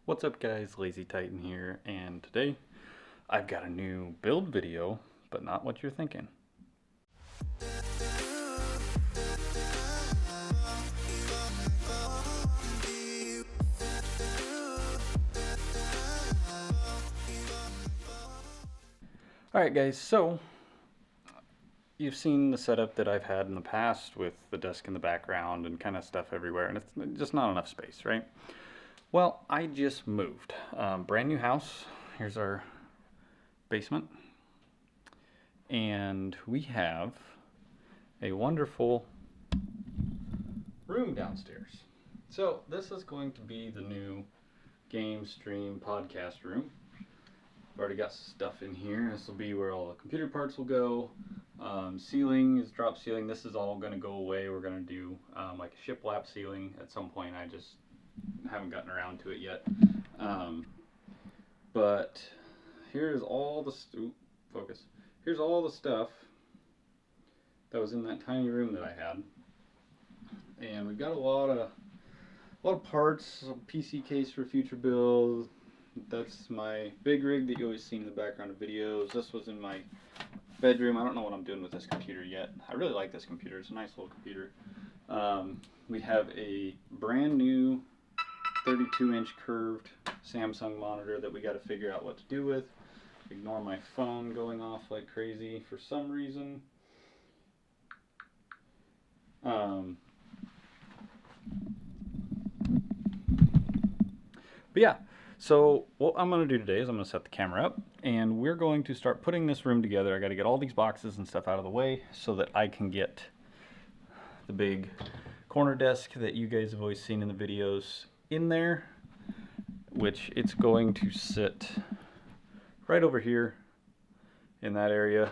What's up guys, Lazy Titan here, and today I've got a new build video, but not what you're thinking. Alright guys, so you've seen the setup that I've had in the past with the desk in the background and kind of stuff everywhere, and it's just not enough space, right? Well, I just moved. Brand new house. Here's our basement. And we have a wonderful room downstairs. So this is going to be the new game stream podcast room. I've already got stuff in here. This will be where all the computer parts will go. Ceiling is drop ceiling. This is all going to go away. We're going to do like a shiplap ceiling at some point. I just haven't gotten around to it yet. But here's all the focus. Here's all the stuff that was in that tiny room that I had, and we've got a lot of parts. A PC case for future build. That's my big rig that you always see in the background of videos. This was in my bedroom. I don't know what I'm doing with this computer yet. I really like this computer. It's a nice little computer. We have a brand new 32-inch curved Samsung monitor that we got to figure out what to do with. Ignore my phone going off like crazy for some reason. But yeah, so what I'm going to do today is I'm going to set the camera up, and we're going to start putting this room together. I got to get all these boxes and stuff out of the way so that I can get the big corner desk that you guys have always seen in the videos in there, which it's going to sit right over here in that area.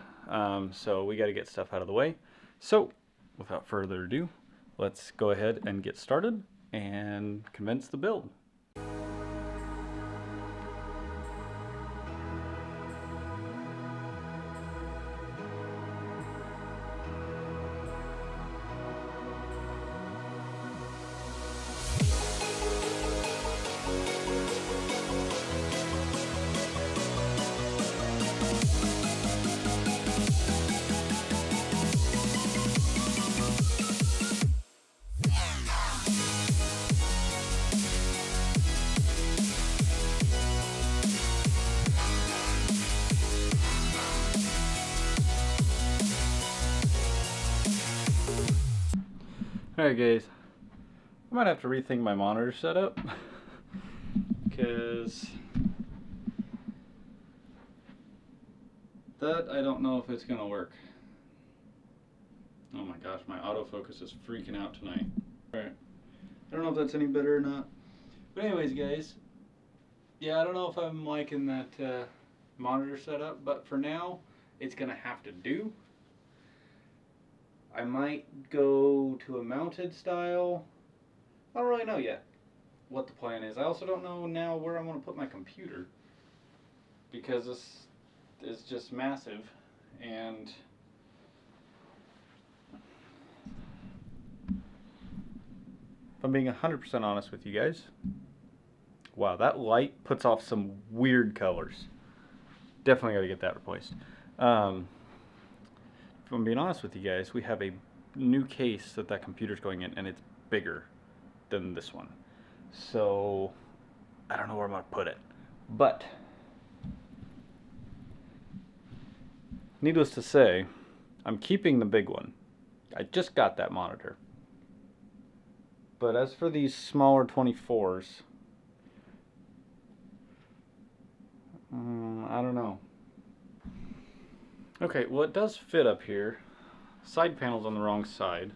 So we got to get stuff out of the way. So without further ado, let's go ahead and get started and commence the build. Alright guys, I might have to rethink my monitor setup because that I don't know if it's gonna work. Oh my gosh, my autofocus is freaking out tonight. Alright, I don't know if that's any better or not. But anyways guys, yeah, I don't know if I'm liking that monitor setup, but for now it's gonna have to do. I might go to a mounted style. I don't really know yet what the plan is. I also don't know now where I want to put my computer, because this is just massive, and if I'm being 100% honest with you guys, wow, that light puts off some weird colors. Definitely got to get that replaced. If I'm being honest with you guys, we have a new case that computer's going in, and it's bigger than this one. So I don't know where I'm going to put it. But needless to say, I'm keeping the big one. I just got that monitor. But as for these smaller 24s, I don't know. Okay, well it does fit up here. Side panel's on the wrong side.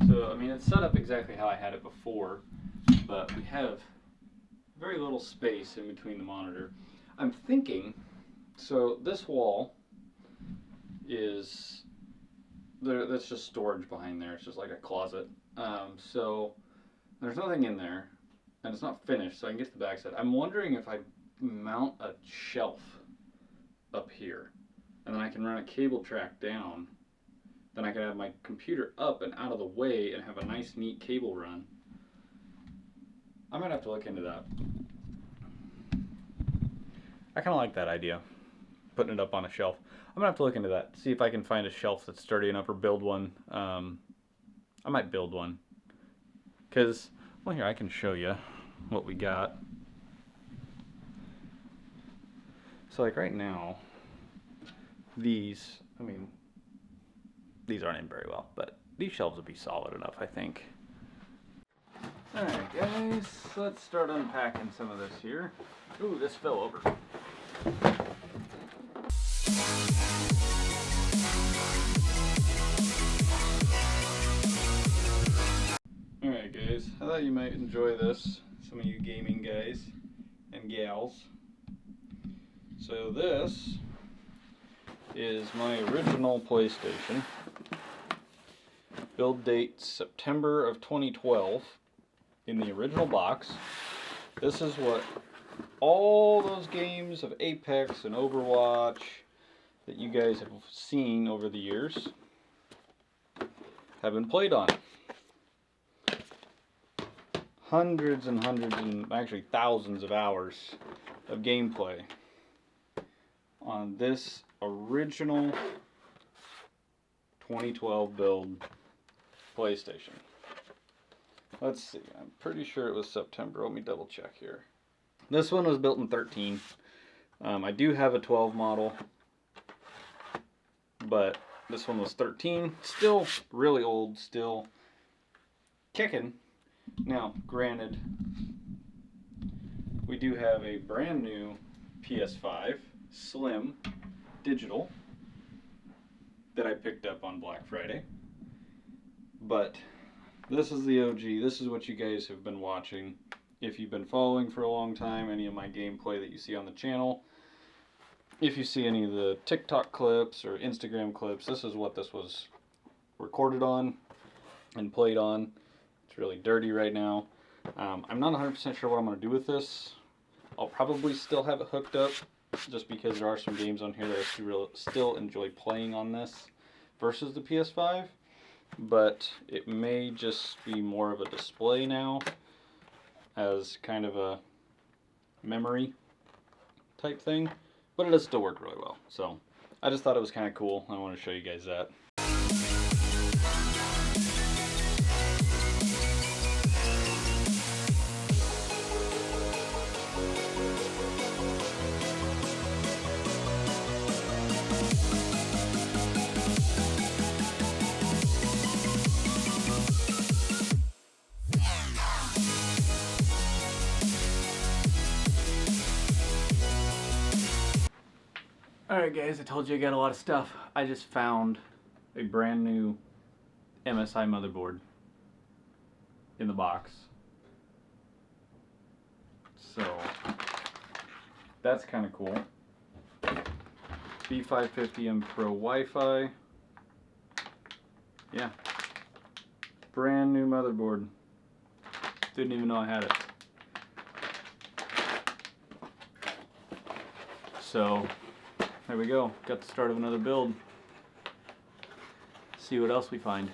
So, I mean, it's set up exactly how I had it before, but we have very little space in between the monitor. I'm thinking, so this wall is, that's just storage behind there. It's just like a closet. So there's nothing in there, and it's not finished, so I can get to the back side. I'm wondering if I mount a shelf up here, and then I can run a cable track down. Then I can have my computer up and out of the way and have a nice neat cable run. I might have to look into that. I kind of like that idea, putting it up on a shelf. I'm gonna have to look into that, see if I can find a shelf that's sturdy enough, or build one. I might build one, because, well, here, I can show you what we got. So like right now, these, I mean, these aren't in very well, but these shelves would be solid enough, I think. Alright guys, let's start unpacking some of this here. Ooh, this fell over. Alright guys, I thought you might enjoy this, some of you gaming guys and gals. So this is my original PlayStation. Build date September of 2012 in the original box. This is what all those games of Apex and Overwatch that you guys have seen over the years have been played on. Hundreds and hundreds and actually thousands of hours of gameplay on this original 2012 build PlayStation. Let's see, I'm pretty sure it was September. Let me double check here. This one was built in 13. I do have a 12 model, but this one was 13. Still really old, still kicking. Now, granted, we do have a brand new PS5 Slim digital that I picked up on Black Friday. But this is the OG. This is what you guys have been watching. If you've been following for a long time, any of my gameplay that you see on the channel, if you see any of the TikTok clips or Instagram clips, this is what this was recorded on and played on. It's really dirty right now. I'm not 100% sure what I'm going to do with this. I'll probably still have it hooked up, just because there are some games on here that I still enjoy playing on this versus the PS5. But it may just be more of a display now, as kind of a memory type thing, but it does still work really well. So I just thought it was kind of cool. I want to show you guys that. Alright guys, I told you I got a lot of stuff. I just found a brand new MSI motherboard in the box. So that's kind of cool. B550M Pro Wi-Fi. Yeah. Brand new motherboard. Didn't even know I had it. So there we go. Got the start of another build. See what else we find.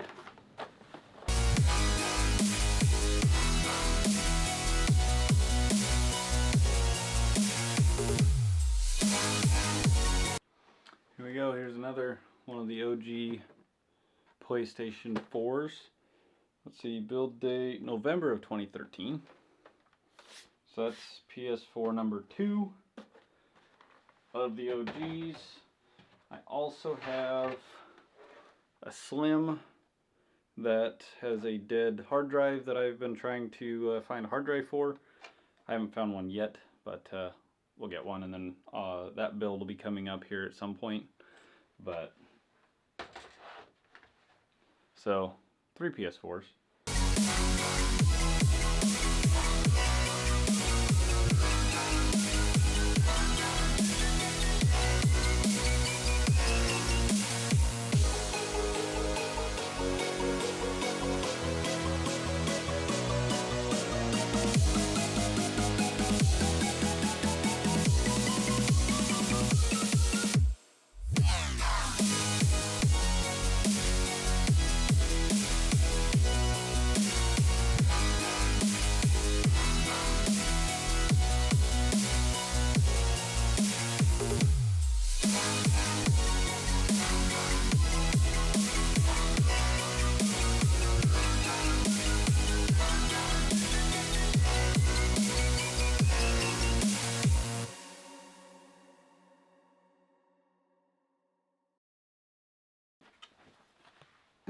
Here we go. Here's another one of the OG PlayStation 4s. Let's see, build date November of 2013. So that's PS4 number 2 of the OGs. I also have a Slim that has a dead hard drive that I've been trying to find a hard drive for. I haven't found one yet, but we'll get one, and then that build will be coming up here at some point. But so 3 PS4s.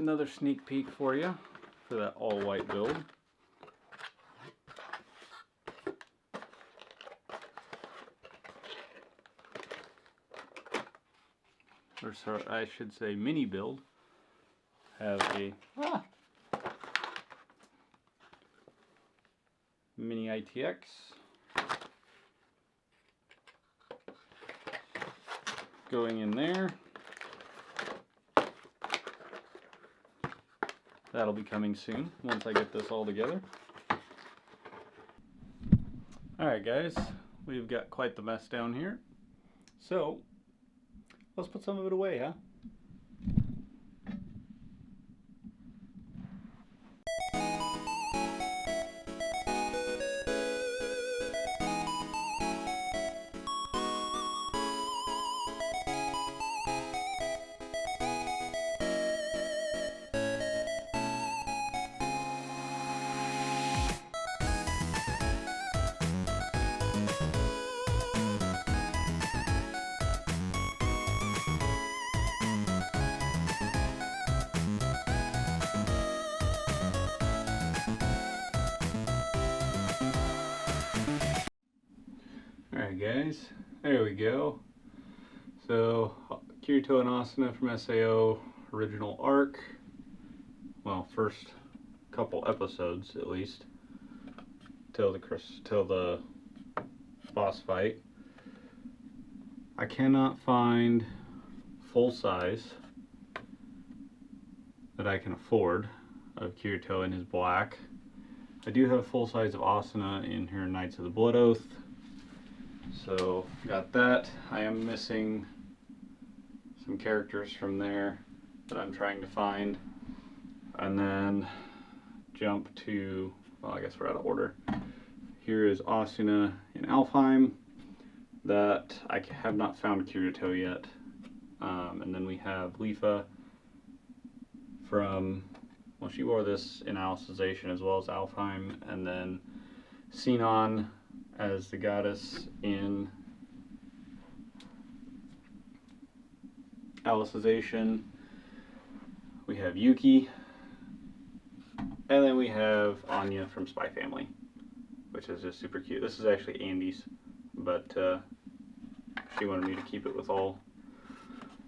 another sneak peek for you for that all white build. Or sorry, I should say mini build. Have a mini ITX. Going in there. That'll be coming soon once I get this all together. Alright guys, we've got quite the mess down here. So, let's put some of it away, huh? Alright guys, there we go. So, Kirito and Asuna from SAO, original arc. Well, first couple episodes at least. Till the boss fight. I cannot find full size that I can afford of Kirito in his black. I do have full size of Asuna in her Knights of the Blood Oath. So, got that. I am missing some characters from there that I'm trying to find. And then jump to, well, I guess we're out of order. Here is Asuna in Alfheim that I have not found Kirito yet. And then we have Lifa from, well, she wore this in Alicization as well as Alfheim. And then Sinon as the goddess in Alicization. We have Yuki, and then we have Anya from Spy Family, which is just super cute. This is actually Andy's, but she wanted me to keep it with all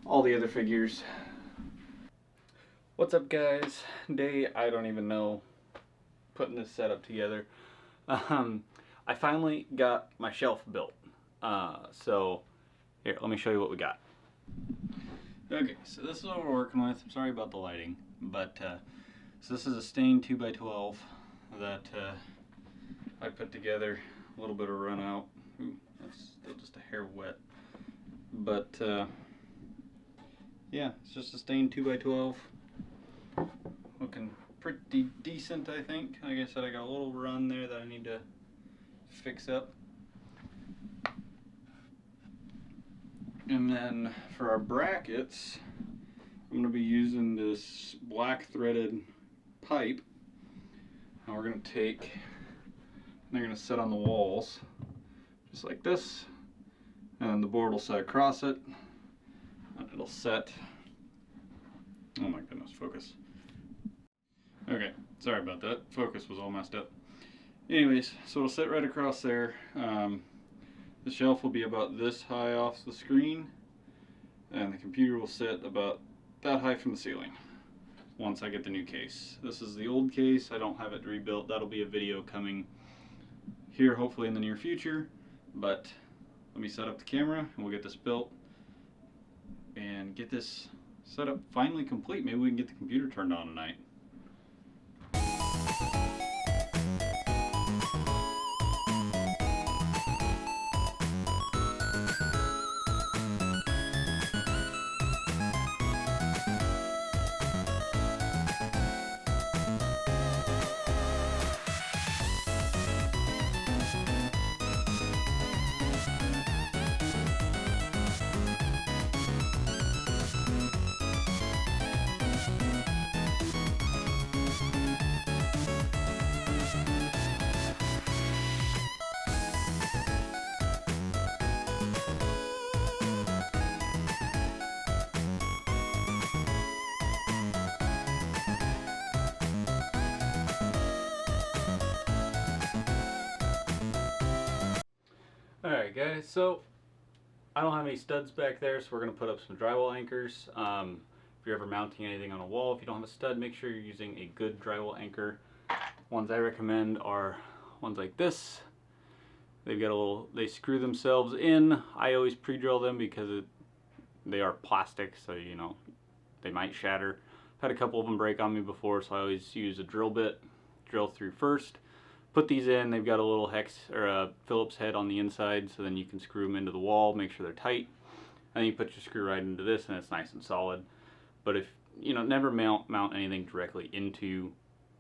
the other figures. What's up guys? Day, I don't even know, putting this setup together. I finally got my shelf built. So, here, let me show you what we got. Okay, so this is what we're working with. I'm sorry about the lighting, but so this is a stained 2x12 that I put together. A little bit of run out. Ooh, that's still just a hair wet. But yeah, it's just a stained 2x12. Looking pretty decent, I think. Like I said, I got a little run there that I need to fix up. And then for our brackets, I'm going to be using this black threaded pipe. And we're going to take, they're going to sit on the walls just like this, and the board will set across it, and it'll set, oh my goodness, focus. Okay, sorry about that, focus was all messed up. Anyways, so it'll sit right across there. The shelf will be about this high off the screen, and the computer will sit about that high from the ceiling once I get the new case. This is the old case. I don't have it rebuilt. That'll be a video coming here hopefully in the near future, but let me set up the camera and we'll get this built and get this setup finally complete. Maybe we can get the computer turned on tonight. Alright guys, so I don't have any studs back there, so we're going to put up some drywall anchors. If you're ever mounting anything on a wall, if you don't have a stud, make sure you're using a good drywall anchor. Ones I recommend are ones like this. They've got a little, they screw themselves in. I always pre-drill them because they are plastic, so you know, they might shatter. I've had a couple of them break on me before, so I always use a drill bit, drill through first. Put these in, they've got a little hex or a Phillips head on the inside, so then you can screw them into the wall, make sure they're tight. And then you put your screw right into this and it's nice and solid. But if, you know, never mount anything directly into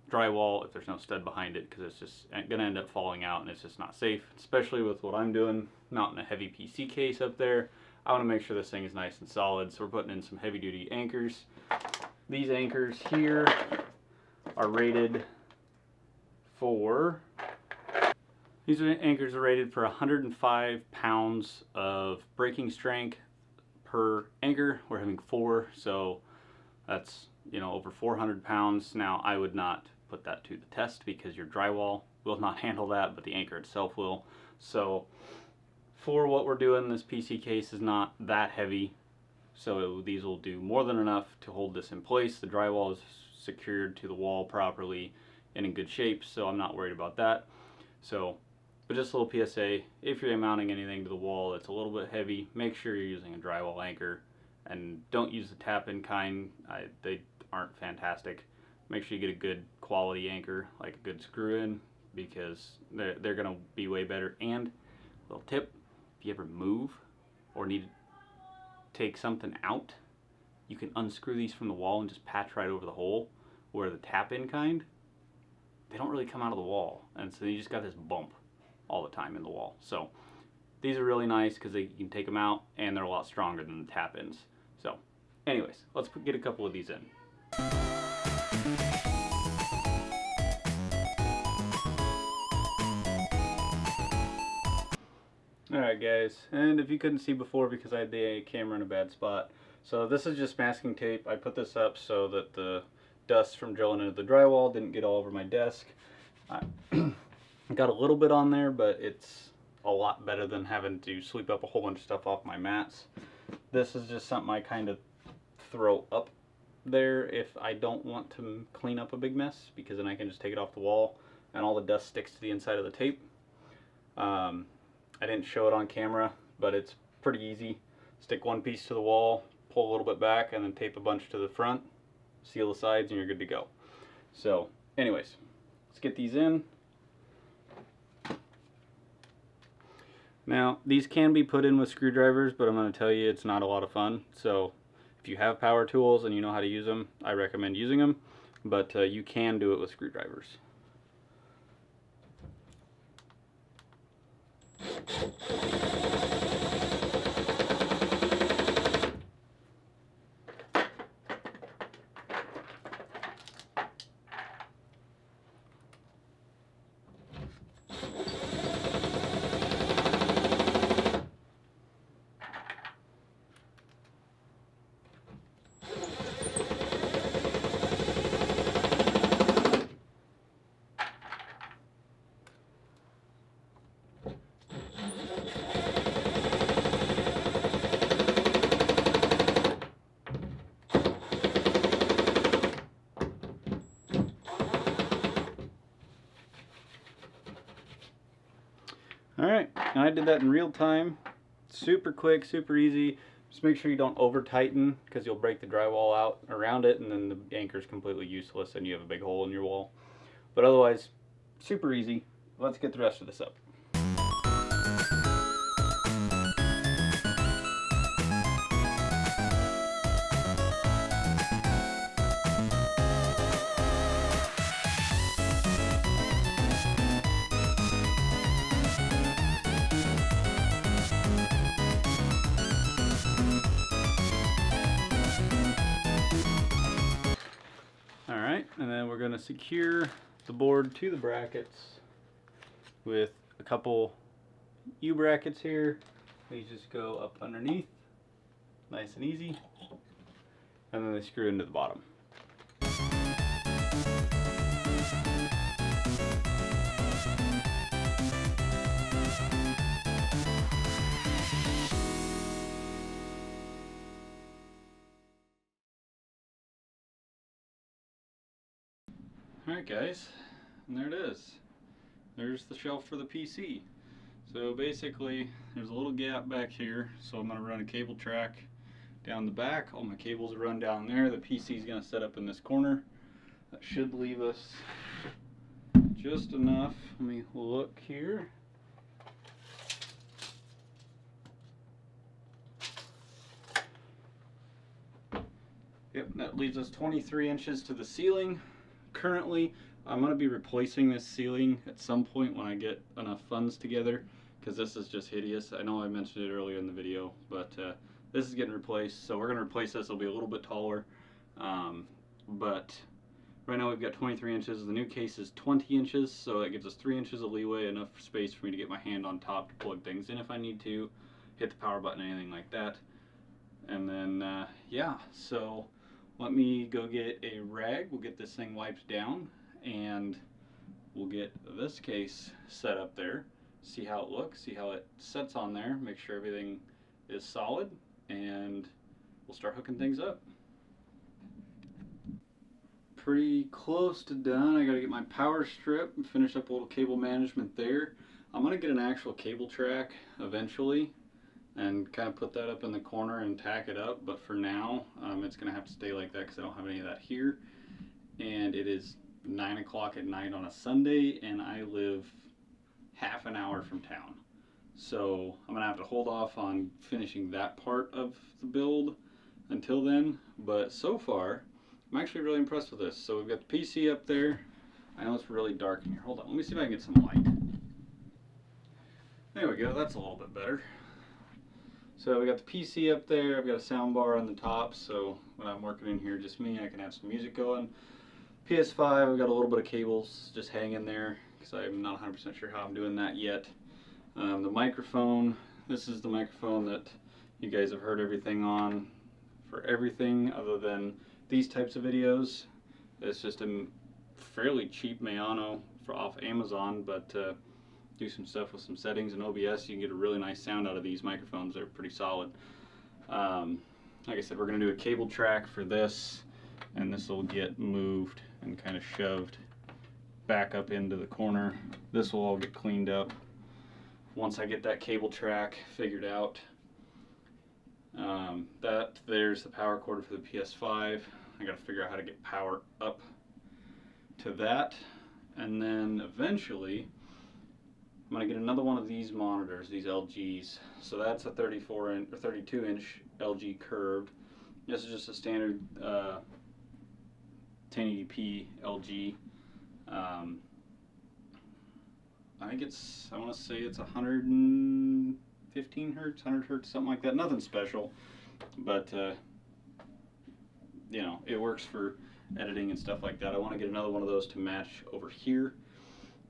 drywall if there's no stud behind it, because it's just going to end up falling out and it's just not safe, especially with what I'm doing, mounting a heavy PC case up there. I want to make sure this thing is nice and solid, so we're putting in some heavy duty anchors. These anchors here are rated for, these anchors are rated for 105 pounds of braking strength per anchor. We're having 4, so that's, you know, over 400 pounds. Now I would not put that to the test because your drywall will not handle that, but the anchor itself will. So for what we're doing, this PC case is not that heavy, so these will do more than enough to hold this in place. The drywall is secured to the wall properly and in good shape, so I'm not worried about that. So, but just a little PSA, if you're mounting anything to the wall that's a little bit heavy, make sure you're using a drywall anchor, and don't use the tap-in kind. They aren't fantastic. Make sure you get a good quality anchor, like a good screw-in, because they're gonna be way better. And little tip, if you ever move or need to take something out, you can unscrew these from the wall and just patch right over the hole, where the tap-in kind, they don't really come out of the wall, and so you just got this bump all the time in the wall. So these are really nice because you can take them out and they're a lot stronger than the tap-ins. So anyways, let's get a couple of these in. Alright guys, and if you couldn't see before because I had the camera in a bad spot, so this is just masking tape. I put this up so that the dust from drilling into the drywall didn't get all over my desk. I got a little bit on there, but it's a lot better than having to sweep up a whole bunch of stuff off my mats. This is just something I kind of throw up there if I don't want to clean up a big mess, because then I can just take it off the wall and all the dust sticks to the inside of the tape. I didn't show it on camera, but it's pretty easy. Stick one piece to the wall, pull a little bit back, and then tape a bunch to the front, seal the sides, and you're good to go. So anyways, let's get these in. Now these can be put in with screwdrivers, but I'm going to tell you it's not a lot of fun. So if you have power tools and you know how to use them, I recommend using them, but you can do it with screwdrivers. Alright, and I did that in real time. Super quick, super easy. Just make sure you don't over tighten, because you'll break the drywall out around it and then the anchor is completely useless and you have a big hole in your wall. But otherwise, super easy. Let's get the rest of this up. Alright, and then we're going to secure the board to the brackets with a couple U-brackets here. These just go up underneath, nice and easy, and then they screw into the bottom. Alright guys, and there it is. There's the shelf for the PC. So basically, there's a little gap back here, so I'm going to run a cable track down the back. All my cables will run down there. The PC is going to set up in this corner. That should leave us just enough. Let me look here. Yep, that leaves us 23 inches to the ceiling. Currently, I'm going to be replacing this ceiling at some point when I get enough funds together, because this is just hideous. I know I mentioned it earlier in the video, but this is getting replaced, so we're going to replace this. It'll be a little bit taller, but right now we've got 23 inches. The new case is 20 inches, so that gives us 3 inches of leeway, enough space for me to get my hand on top to plug things in if I need to, hit the power button, anything like that. And then, yeah, so let me go get a rag. We'll get this thing wiped down, and we'll get this case set up there, see how it looks, see how it sets on there, make sure everything is solid, and we'll start hooking things up. Pretty close to done. I gotta get my power strip and finish up a little cable management there. I'm gonna get an actual cable track eventually and kind of put that up in the corner and tack it up, but for now it's gonna have to stay like that because I don't have any of that here. And it is 9 o'clock at night on a Sunday, and I live half an hour from town, so I'm gonna have to hold off on finishing that part of the build until then. But so far I'm actually really impressed with this. So we've got the PC up there. I know it's really dark in here. Hold on, let me see if I can get some light. There we go, that's a little bit better. So we got the PC up there, I've got a sound bar on the top, so when I'm working in here, just me, I can have some music going. PS5, I've got a little bit of cables just hanging there, because I'm not 100% sure how I'm doing that yet. The microphone, this is the microphone that you guys have heard everything on for everything other than these types of videos. It's just a fairly cheap Mayano off Amazon, but do some stuff with some settings and OBS, you can get a really nice sound out of these microphones. They're pretty solid. Like I said, we're going to do a cable track for this, and this will get moved and kind of shoved back up into the corner. This will all get cleaned up once I get that cable track figured out. There's the power cord for the PS5. I got to figure out how to get power up to that, and then eventually I'm going to get another one of these monitors, these LGs. So that's a 34-inch or 32-inch LG curved. This is just a standard 1080p LG. I think it's, I want to say it's 115 hertz, 100 hertz, something like that. Nothing special, but you know, it works for editing and stuff like that. I want to get another one of those to match over here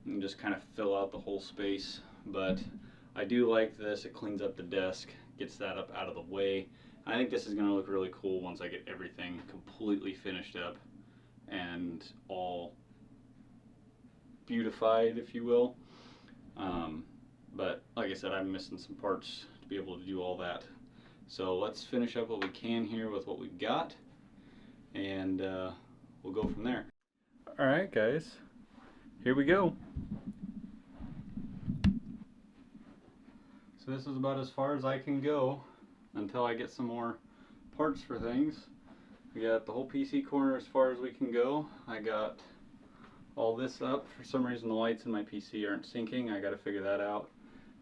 and just kind of fill out the whole space. But I do like this. It cleans up the desk, gets that up out of the way. I think this is going to look really cool once I get everything completely finished up and all beautified, if you will. But like I said, I'm missing some parts to be able to do all that. So let's finish up what we can here with what we've got, and we'll go from there. Alright guys, here we go. So this is about as far as I can go until I get some more parts for things. We got the whole PC corner as far as we can go. I got all this up. For some reason the lights in my PC aren't syncing. I got to figure that out.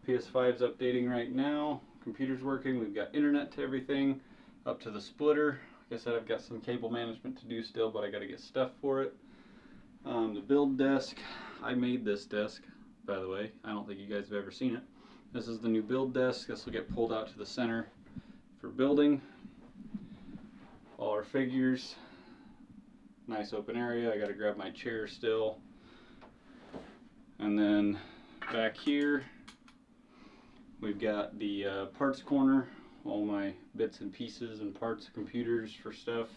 PS5's updating right now. Computer's working. We've got internet to everything. Up to the splitter. Like I said, I've got some cable management to do still, but I got to get stuff for it. The build desk. I made this desk, by the way. I don't think you guys have ever seen it. This is the new build desk. This will get pulled out to the center for building. All our figures. Nice open area. I got to grab my chair still. And then back here we've got the parts corner, all my bits and pieces and parts, computers for stuff.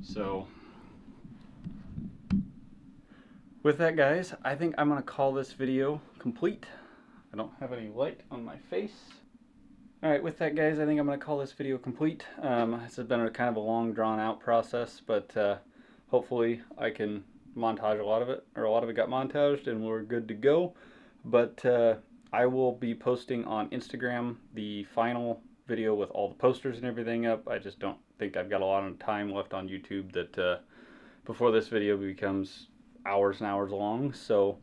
So with that guys, I think I'm going to call this video complete. I don't have any light on my face. Alright, with that guys, I think I'm going to call this video complete. This has been a kind of a long drawn out process, but hopefully I can montage a lot of it, or a lot of it got montaged and we're good to go. But I will be posting on Instagram the final video with all the posters and everything up. I just don't think I've got a lot of time left on YouTube that before this video becomes hours and hours long, so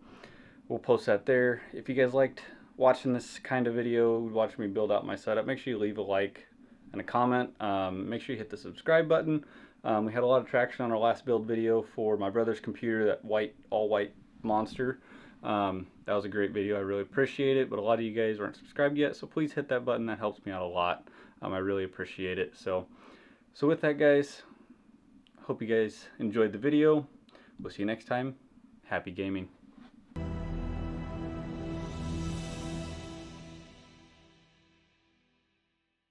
we'll post that there. If you guys liked watching this kind of video, watching me build out my setup, make sure you leave a like and a comment. Make sure you hit the subscribe button. We had a lot of traction on our last build video for my brother's computer, that all white monster. That was a great video. I really appreciate it, but a lot of you guys aren't subscribed yet, so please hit that button. That helps me out a lot. I really appreciate it. So with that, guys, hope you guys enjoyed the video. We'll see you next time. Happy gaming.